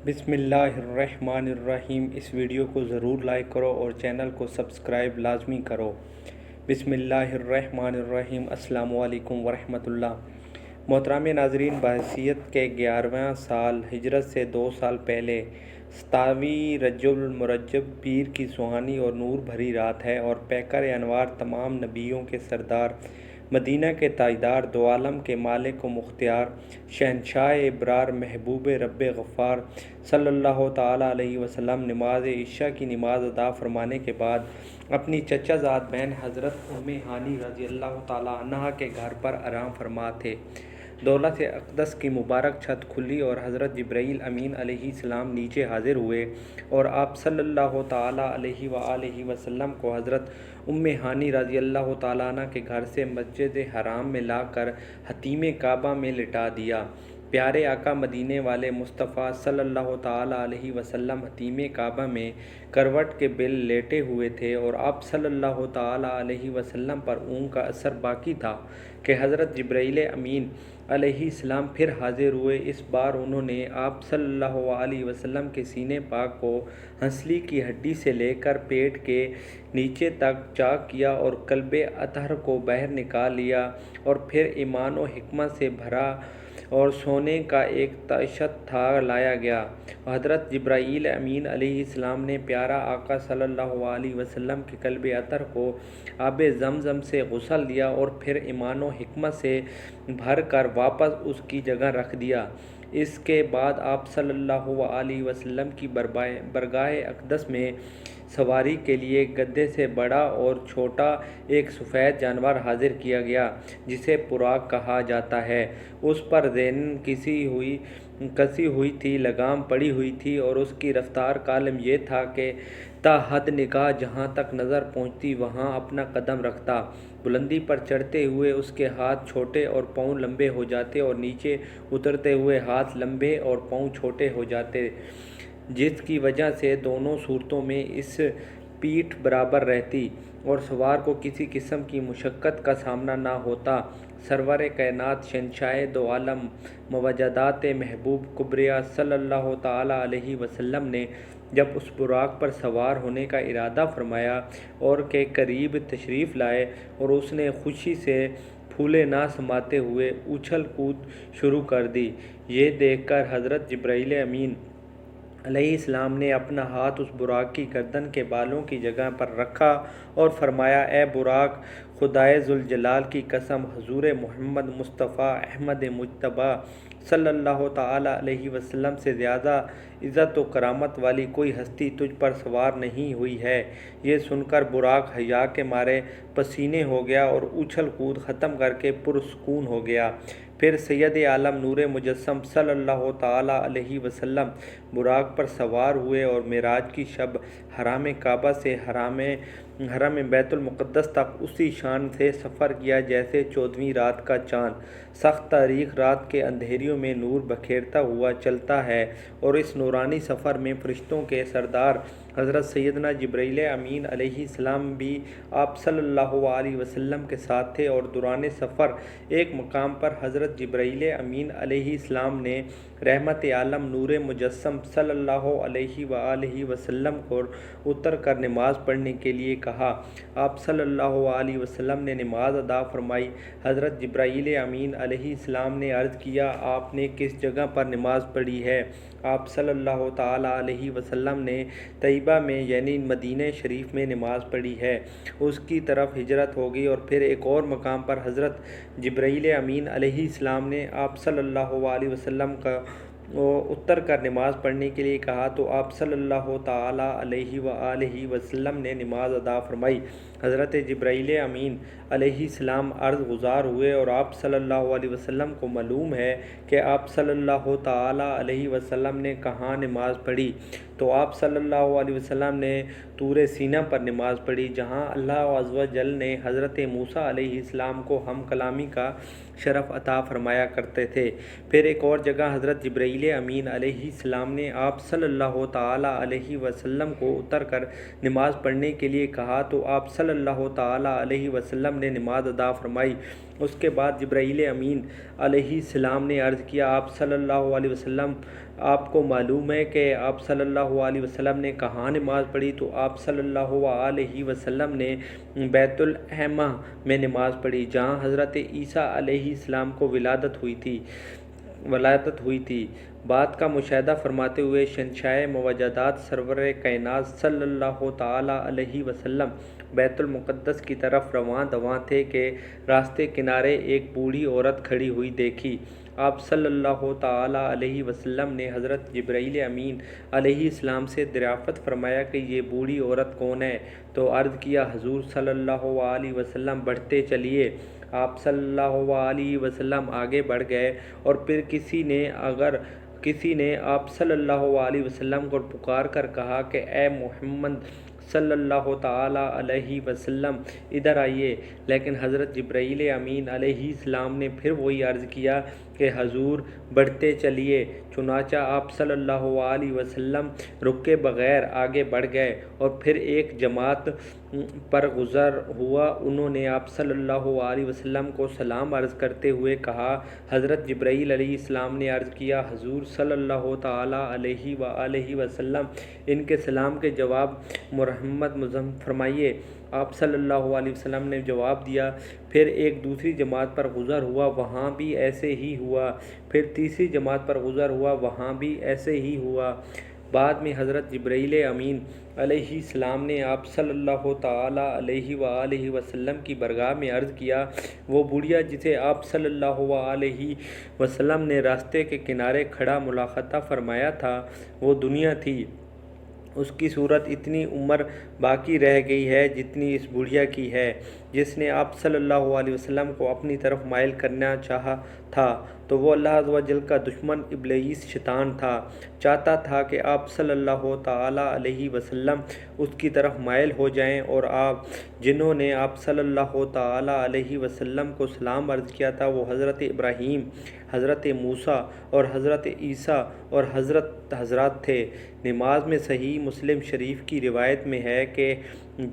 بسم اللہ الرحمن الرحیم۔ اس ویڈیو کو ضرور لائک کرو اور چینل کو سبسکرائب لازمی کرو۔ بسم اللہ الرحمن الرحیم۔ السلام علیکم ورحمۃ اللہ۔ محترم ناظرین، بحیثیت کے 11واں سال ہجرت سے 2 سال پہلے 27 رجب المرجب پیر کی سہانی اور نور بھری رات ہے اور پیکر انوار تمام نبیوں کے سردار، مدینہ کے تاجدار، دو عالم کے مالک و مختار، شہنشاہ ابرار، محبوب رب غفار صلی اللہ تعالیٰ علیہ وسلم نماز عشاء کی نماز ادا فرمانے کے بعد اپنی چچا زاد بہن حضرت ام ہانی رضی اللہ تعالیٰ عنہا کے گھر پر آرام فرما تھے۔ دولت اقدس کی مبارک چھت کھلی اور حضرت جبرائیل امین علیہ السلام نیچے حاضر ہوئے اور آپ صلی اللہ تعالیٰ علیہ وآلہ وسلم کو حضرت ام ہانی رضی اللہ تعالیٰ عنہ کے گھر سے مسجد حرام میں لا کر حتیم کعبہ میں لٹا دیا۔ پیارے آقا مدینے والے مصطفیٰ صلی اللہ تعالیٰ علیہ وسلم حتیم کعبہ میں کروٹ کے بل لیٹے ہوئے تھے اور آپ صلی اللہ تعالیٰ علیہ وسلم پر اونگ کا اثر باقی تھا کہ حضرت جبرائیل امین علیہ السلام پھر حاضر ہوئے۔ اس بار انہوں نے آپ صلی اللہ علیہ وسلم کے سینے پاک کو ہنسلی کی ہڈی سے لے کر پیٹ کے نیچے تک چاک کیا اور قلب اطہر کو باہر نکال لیا اور پھر ایمان و حکمت سے بھرا اور سونے کا ایک تشت تھا لایا گیا۔ حضرت جبرائیل امین علیہ السلام نے پیارا آقا صلی اللہ علیہ وسلم کے قلب اطہر کو آب زمزم سے غسل دیا اور پھر ایمان و حکمت سے بھر کر واپس اس کی جگہ رکھ دیا۔ اس کے بعد آپ صلی اللہ علیہ وسلم کی برگاہ اقدس میں سواری کے لیے گدھے سے بڑا اور چھوٹا ایک سفید جانور حاضر کیا گیا جسے براق کہا جاتا ہے۔ اس پر زین کسی ہوئی تھی، لگام پڑی ہوئی تھی اور اس کی رفتار کا عالم یہ تھا کہ تا حد نگاہ جہاں تک نظر پہنچتی وہاں اپنا قدم رکھتا۔ بلندی پر چڑھتے ہوئے اس کے ہاتھ چھوٹے اور پاؤں لمبے ہو جاتے اور نیچے اترتے ہوئے ہاتھ لمبے اور پاؤں چھوٹے ہو جاتے، جس کی وجہ سے دونوں صورتوں میں اس پیٹھ برابر رہتی اور سوار کو کسی قسم کی مشقت کا سامنا نہ ہوتا۔ سرور کائنات شہنشاہ دو عالم موجودات محبوب کبریا صلی اللہ تعالیٰ علیہ وسلم نے جب اس براق پر سوار ہونے کا ارادہ فرمایا اور کے قریب تشریف لائے اور اس نے خوشی سے پھولے نہ سماتے ہوئے اچھل کود شروع کر دی، یہ دیکھ کر حضرت جبرائیل امین علیہ السلام نے اپنا ہاتھ اس براق کی گردن کے بالوں کی جگہ پر رکھا اور فرمایا، اے براق، خدائے ذوالجلال کی قسم، حضور محمد مصطفیٰ احمد مجتبیٰ صلی اللہ تعالیٰ علیہ وسلم سے زیادہ عزت و کرامت والی کوئی ہستی تجھ پر سوار نہیں ہوئی ہے۔ یہ سن کر براق حیا کے مارے پسینے ہو گیا اور اچھل کود ختم کر کے پرسکون ہو گیا۔ پھر سید عالم نور مجسم صلی اللہ تعالیٰ علیہ وسلم براق پر سوار ہوئے اور معراج کی شب حرام کعبہ سے حرم بیت المقدس تک اسی شان سے سفر کیا جیسے 14ویں رات کا چاند سخت تاریک رات کے اندھیریوں میں نور بکھیرتا ہوا چلتا ہے، اور اس نورانی سفر میں فرشتوں کے سردار حضرت سیدنا جبرائیل امین علیہ السلام بھی آپ صلی اللہ علیہ وسلم کے ساتھ تھے، اور دوران سفر ایک مقام پر حضرت جبرائیل امین علیہ السلام نے رحمت عالم نور مجسم صلی اللہ علیہ وآلہ وسلم کو اتر کر نماز پڑھنے کے لیے کہا۔ آپ صلی اللہ علیہ وسلم نے نماز ادا فرمائی۔ حضرت جبرائیل امین علیہ السلام نے عرض کیا، آپ نے کس جگہ پر نماز پڑھی ہے؟ آپ صلی اللہ تعالیٰ علیہ وسلم نے طیبہ میں یعنی مدینہ شریف میں نماز پڑھی ہے۔ اس کی طرف ہجرت ہو گئی اور پھر ایک اور مقام پر حضرت جبرائیل امین علیہ السلام نے آپ صلی اللہ علیہ وسلم کا اتر کر نماز پڑھنے کے لیے کہا تو آپ صلی اللہ تعالیٰ علیہ وآلہ وسلم نے نماز ادا فرمائی۔ حضرت جبرائیل امین علیہ السلام عرض گزار ہوئے اور آپ صلی اللہ علیہ وسلم کو معلوم ہے کہ آپ صلی اللہ تعالیٰ علیہ وسلم نے کہاں نماز پڑھی؟ تو آپ صلی اللہ علیہ وسلم نے طور سینہ پر نماز پڑھی، جہاں اللہ عز و جل نے حضرت موسیٰ علیہ السلام کو ہم کلامی کا شرف عطا فرمایا کرتے تھے۔ پھر ایک اور جگہ حضرت جبرائیل امین علیہ السلام نے آپ صلی اللہ تعالیٰ علیہ وسلم کو اتر کر نماز پڑھنے کے لیے کہا تو آپ صلی صلی اللہ تعالیٰ علیہ وسلم نے نماز ادا فرمائی۔ اس کے بعد جبرائیل امین علیہ السلام نے عرض کیا، آپ صلی اللہ علیہ وسلم، آپ کو معلوم ہے کہ آپ صلی اللہ علیہ وسلم نے کہاں نماز پڑھی؟ تو آپ صلی اللہ علیہ وسلم نے بیت الحمہ میں نماز پڑھی، جہاں حضرت عیسیٰ علیہ السلام کو ولادت ہوئی تھی۔ بات کا مشاہدہ فرماتے ہوئے شہنشاہ موجودات سرور کائنات صلی اللہ تعالیٰ علیہ وسلم بیت المقدس کی طرف رواں دواں تھے کہ راستے کنارے ایک بوڑھی عورت کھڑی ہوئی دیکھی۔ آپ صلی اللہ تعالیٰ علیہ وسلم نے حضرت جبرائیل امین علیہ السلام سے دریافت فرمایا کہ یہ بوڑھی عورت کون ہے؟ تو عرض کیا، حضور صلی اللہ علیہ وسلم بڑھتے چلیے۔ آپ صلی اللہ علیہ وسلم آگے بڑھ گئے اور پھر کسی نے آپ صلی اللہ علیہ وسلم کو پکار کر کہا کہ اے محمد صلی اللہ تعالیٰ علیہ وسلم ادھر آئیے، لیکن حضرت جبرائیل امین علیہ السلام نے پھر وہی عرض کیا کہ حضور بڑھتے چلیے۔ چنانچہ آپ صلی اللہ علیہ وسلم رکے بغیر آگے بڑھ گئے اور پھر ایک جماعت پر گزر ہوا۔ انہوں نے آپ صلی اللہ علیہ وسلم کو سلام عرض کرتے ہوئے کہا۔ حضرت جبرائیل علیہ السلام نے عرض کیا، حضور صلی اللہ تعالیٰ علیہ وآلہ وسلم ان کے سلام کے جواب مرحمت فرمائیے۔ آپ صلی اللہ علیہ وسلم نے جواب دیا۔ پھر ایک دوسری جماعت پر گزر ہوا، وہاں بھی ایسے ہی ہوا۔ پھر تیسری جماعت پر گزر ہوا، وہاں بھی ایسے ہی ہوا۔ بعد میں حضرت جبرائیل امین علیہ السلام نے آپ صلی اللہ تعالیٰ علیہ وآلہ وسلم کی بارگاہ میں عرض کیا، وہ بڑھیا جسے آپ صلی اللہ علیہ وسلم نے راستے کے کنارے کھڑا ملاحظہ فرمایا تھا، وہ دنیا تھی۔ اس کی صورت اتنی عمر باقی رہ گئی ہے جتنی اس بڑھیا کی ہے۔ جس نے آپ صلی اللہ علیہ وسلم کو اپنی طرف مائل کرنا چاہا تھا تو وہ اللہ عز و جل کا دشمن ابلیس شیطان تھا۔ چاہتا تھا کہ آپ صلی اللہ تعالیٰ علیہ وسلم اس کی طرف مائل ہو جائیں، اور آپ جنہوں نے آپ صلی اللہ تعالیٰ علیہ وسلم کو سلام عرض کیا تھا وہ حضرت ابراہیم، حضرت موسیٰ اور حضرت عیسیٰ اور حضرات تھے۔ نماز میں صحیح مسلم شریف کی روایت میں ہے کہ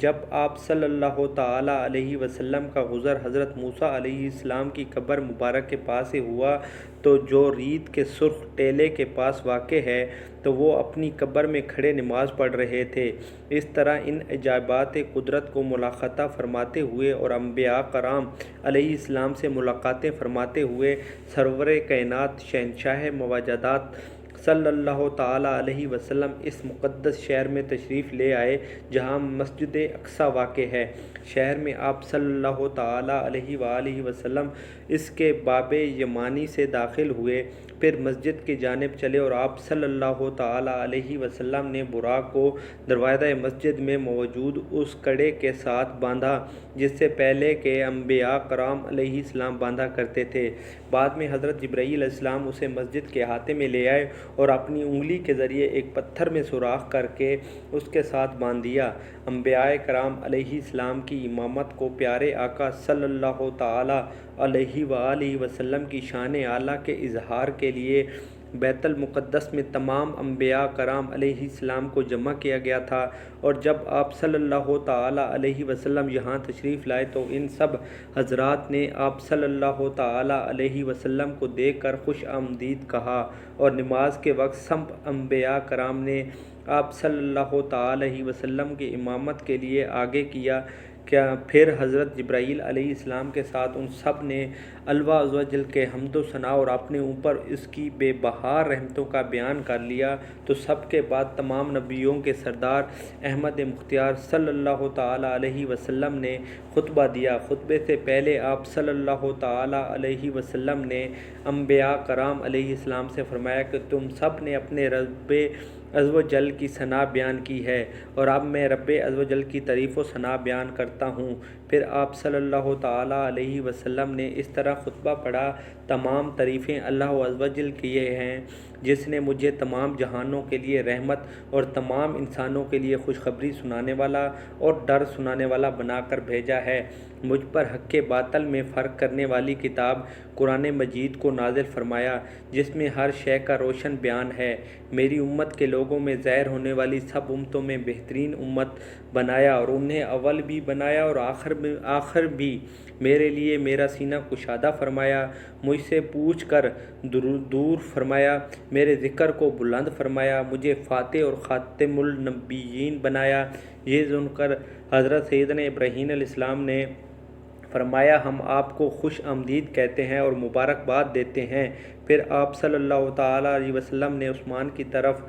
جب آپ صلی اللہ تعالیٰ علیہ وسلم کا گزر حضرت موسیٰ علیہ السلام کی قبر مبارک کے پاس سے ہوا تو جو ریت کے سرخ ٹیلے کے پاس واقع ہے تو وہ اپنی قبر میں کھڑے نماز پڑھ رہے تھے۔ اس طرح ان عجائبات قدرت کو ملاحظہ فرماتے ہوئے اور انبیاء کرام علیہ السلام سے ملاقاتیں فرماتے ہوئے سرور کائنات شہنشاہ موجودات صلی اللہ تعالیٰ علیہ وسلم اس مقدس شہر میں تشریف لے آئے جہاں مسجد اقصیٰ واقع ہے۔ شہر میں آپ صلی اللہ تعالیٰ علیہ وآلہ وسلم اس کے باب یمانی سے داخل ہوئے، پھر مسجد کی جانب چلے اور آپ صلی اللہ تعالیٰ علیہ وسلم نے براق کو دروازہ مسجد میں موجود اس کڑے کے ساتھ باندھا جس سے پہلے کے انبیاء کرام علیہ السلام باندھا کرتے تھے۔ بعد میں حضرت جبرائیل علیہ السلام اسے مسجد کے احاطے میں لے آئے اور اپنی انگلی کے ذریعے ایک پتھر میں سوراخ کر کے اس کے ساتھ باندھ دیا۔ انبیاء کرام علیہ السلام کی امامت کو پیارے آقا صلی اللہ تعالیٰ علیہ وآلہ وسلم کی شان اعلیٰ کے اظہار کے لیے بیت المقدس میں تمام انبیاء کرام علیہ السلام کو جمع کیا گیا تھا، اور جب آپ صلی اللہ تعالیٰ علیہ وسلم یہاں تشریف لائے تو ان سب حضرات نے آپ صلی اللہ تعالیٰ علیہ وسلم کو دیکھ کر خوش آمدید کہا، اور نماز کے وقت سب انبیاء کرام نے آپ صلی اللہ تعالیٰ علیہ وسلم کی امامت کے لیے آگے کیا۔ پھر حضرت جبرائیل علیہ السلام کے ساتھ ان سب نے اللہ عز و جل کے حمد و ثنا اور اپنے اوپر اس کی بے بہار رحمتوں کا بیان کر لیا، تو سب کے بعد تمام نبیوں کے سردار احمد مختار صلی اللہ تعالیٰ علیہ وسلم نے خطبہ دیا۔ خطبے سے پہلے آپ صلی اللہ تعالیٰ علیہ وسلم نے انبیاء کرام علیہ السلام سے فرمایا کہ تم سب نے اپنے رب عز و جل کی ثنا بیان کی ہے، اور اب میں رب عز و جل کی تعریف و ثنا بیان کرتا ہوں۔ پھر آپ صلی اللہ تعالیٰ علیہ وسلم نے اس طرح خطبہ پڑھا، تمام تعریفیں اللہ عز و جل کی ہیں، جس نے مجھے تمام جہانوں کے لیے رحمت اور تمام انسانوں کے لیے خوشخبری سنانے والا اور ڈر سنانے والا بنا کر بھیجا ہے۔ مجھ پر حق کے باطل میں فرق کرنے والی کتاب قرآن مجید کو نازل فرمایا، جس میں ہر شے کا روشن بیان ہے۔ میری امت کے لوگوں میں ظاہر ہونے والی سب امتوں میں بہترین امت بنایا اور انہیں اول بھی بنایا اور آخر بھی میرے لیے میرا سینہ کشادہ فرمایا، مجھ سے پوچھ کر دور فرمایا، میرے ذکر کو بلند فرمایا، مجھے فاتح اور خاتم النبیین بنایا۔ یہ سن کر حضرت سیدنا ابراہیم علیہ السلام نے فرمایا، ہم آپ کو خوش آمدید کہتے ہیں اور مبارکباد دیتے ہیں۔ پھر آپ صلی اللہ تعالیٰ علیہ وسلم نے عثمان کی طرف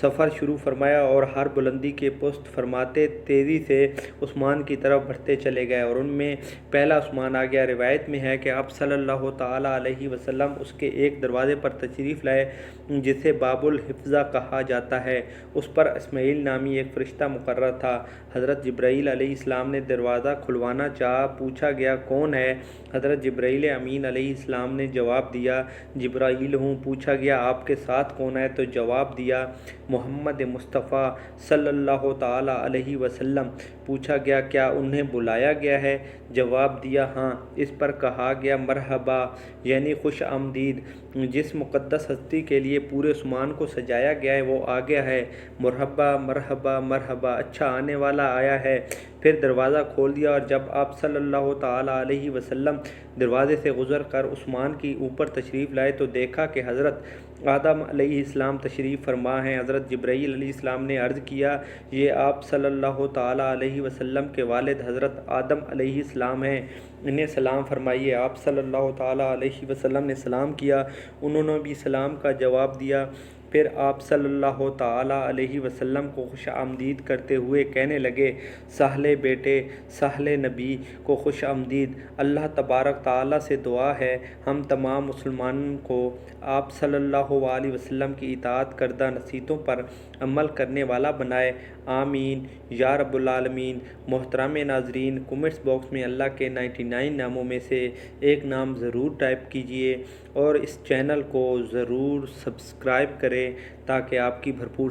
سفر شروع فرمایا اور ہر بلندی کے پست فرماتے تیزی سے عثمان کی طرف بڑھتے چلے گئے اور ان میں پہلا عثمان آ گیا۔ روایت میں ہے کہ آپ صلی اللہ تعالیٰ علیہ وسلم اس کے ایک دروازے پر تشریف لائے جسے باب الحفظہ کہا جاتا ہے۔ اس پر اسماعیل نامی ایک فرشتہ مقرر تھا۔ حضرت جبرائیل علیہ السلام نے دروازہ کھلوانا چاہا، پوچھا گیا کون ہے؟ حضرت جبرائیل امین علیہ السلام نے جواب دیا، جبرائیل ہوں۔ پوچھا گیا آپ کے ساتھ کون ہے؟ تو جواب دیا، محمد مصطفیٰ صلی اللہ تعالیٰ علیہ وسلم۔ پوچھا گیا کیا انہیں بلایا گیا ہے؟ جواب دیا ہاں۔ اس پر کہا گیا مرحبا، یعنی خوش آمدید، جس مقدس ہستی کے لیے پورے عثمان کو سجایا گیا ہے وہ آ گیا ہے۔ مرحبا مرحبا مرحبا، اچھا آنے والا آیا ہے۔ پھر دروازہ کھول دیا اور جب آپ صلی اللہ تعالیٰ علیہ وسلم دروازے سے گزر کر عثمان کی اوپر تشریف لائے تو دیکھا کہ حضرت آدم علیہ السلام تشریف فرما ہیں۔ حضرت جبرائیل علیہ السلام نے عرض کیا، یہ آپ صلی اللہ تعالیٰ علیہ وسلم کے والد حضرت آدم علیہ السلام ہیں، انہیں سلام فرمائیے۔ آپ صلی اللہ تعالیٰ علیہ وسلم نے سلام کیا، انہوں نے بھی سلام کا جواب دیا۔ پھر آپ صلی اللہ تعالیٰ علیہ وسلم کو خوش آمدید کرتے ہوئے کہنے لگے، سہل بیٹے سہل نبی کو خوش آمدید۔ اللہ تبارک تعالیٰ سے دعا ہے ہم تمام مسلمانوں کو آپ صلی اللہ علیہ وسلم کی اطاعت کردہ نصیحتوں پر عمل کرنے والا بنائے، آمین یا رب العالمین۔ محترم ناظرین، کمنٹس باکس میں اللہ کے 99 ناموں میں سے ایک نام ضرور ٹائپ کیجئے اور اس چینل کو ضرور سبسکرائب کریں تاکہ آپ کی بھرپور